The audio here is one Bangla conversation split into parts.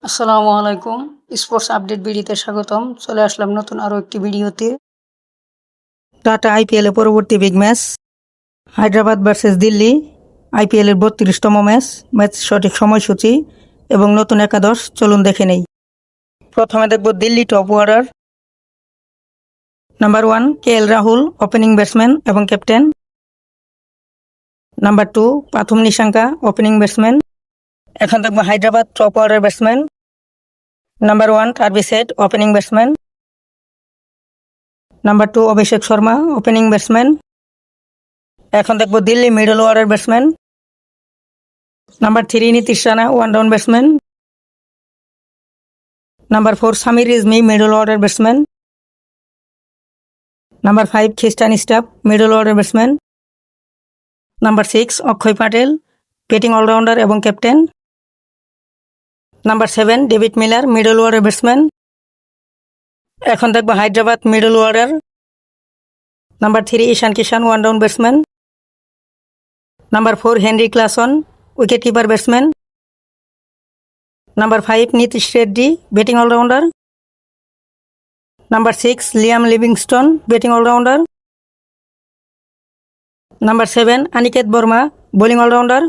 আসসালামু আলাইকুম। স্পোর্টস আপডেট ভিডিওতে স্বাগতম। চলে আসলাম নতুন আরও একটি ভিডিওতে। টাটা আইপিএলে পরবর্তী big match Hyderabad versus Delhi. আইপিএলের 32তম ম্যাচ সঠিক সময়সূচি এবং নতুন একাদশ চলুন দেখে নেই। প্রথমে দেখব Delhi top order. Number 1 KL Rahul, opening batsman এবং captain. Number 2 Pathum Nissanka, opening batsman. এখন দেখব Hyderabad top order batsman. Number 1 টার্বি সেট, opening batsman. Number 2 Abhishek Sharma, opening batsman. এখন দেখব Delhi middle order batsman. Number 3 Nitish Rana, one down batsman. Number 4 Sameer Rizvi, middle order batsman. Number 5 Tristan Stubbs, middle order batsman. Number 6 Axar Patel, batting allrounder এবং captain. Number 7 David Miller, middle order batsman. এখন দেখব Hyderabad middle order. Number 3 Ishan Kishan, one down batsman. Number 4 Henry Klaasen, wicket keeper batsman. Number 5 Nitish Reddy, batting allrounder. Number 6 Liam Livingstone, batting allrounder. Number 7 Aniket Verma, bowling allrounder.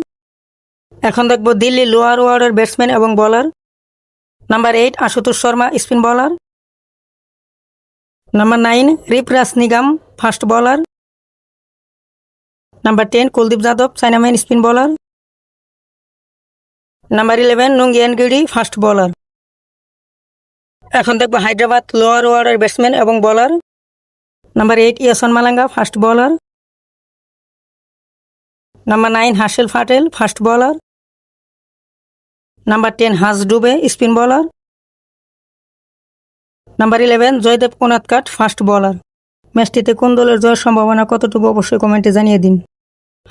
এখন দেখব দিল্লি লোয়ার অর্ডার ব্যাটসম্যান এবং bowler. Number 8 Ashutosh Sharma, spin bowler. Number 9 Vipraj Nigam, fast bowler. Number 10 Kuldeep Yadav, chinaman, spin bowler. Number 11 নুঙ্গিয়ান গিডি, ফাস্ট বোলার। এখন দেখব হায়দ্রাবাদ লোয়ার অর্ডার ব্যাটসম্যান এবং bowler. Number 8 Eshan Malinga, fast bowler. Number 9 Harshal Patel, fast bowler. Number 10 Harsh Dubey, spin bowler. Number 11 Jaydev Unadkat, fast bowler. ম্যাচটিতে কোন দলের জয়ের সম্ভাবনা কতটুকু অবশ্যই কমেন্টে জানিয়ে দিন।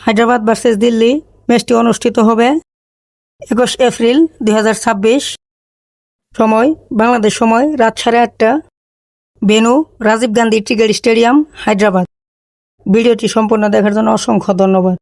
হায়দ্রাবাদ ভার্সেস দিল্লি ম্যাচটি অনুষ্ঠিত হবে 21 এপ্রিল 2026। সময় বাংলাদেশ সময় রাত 8:30। Venue Rajiv Gandhi cricket stadium, Hyderabad. ভিডিওটি সম্পূর্ণ দেখার জন্য অসংখ্য ধন্যবাদ।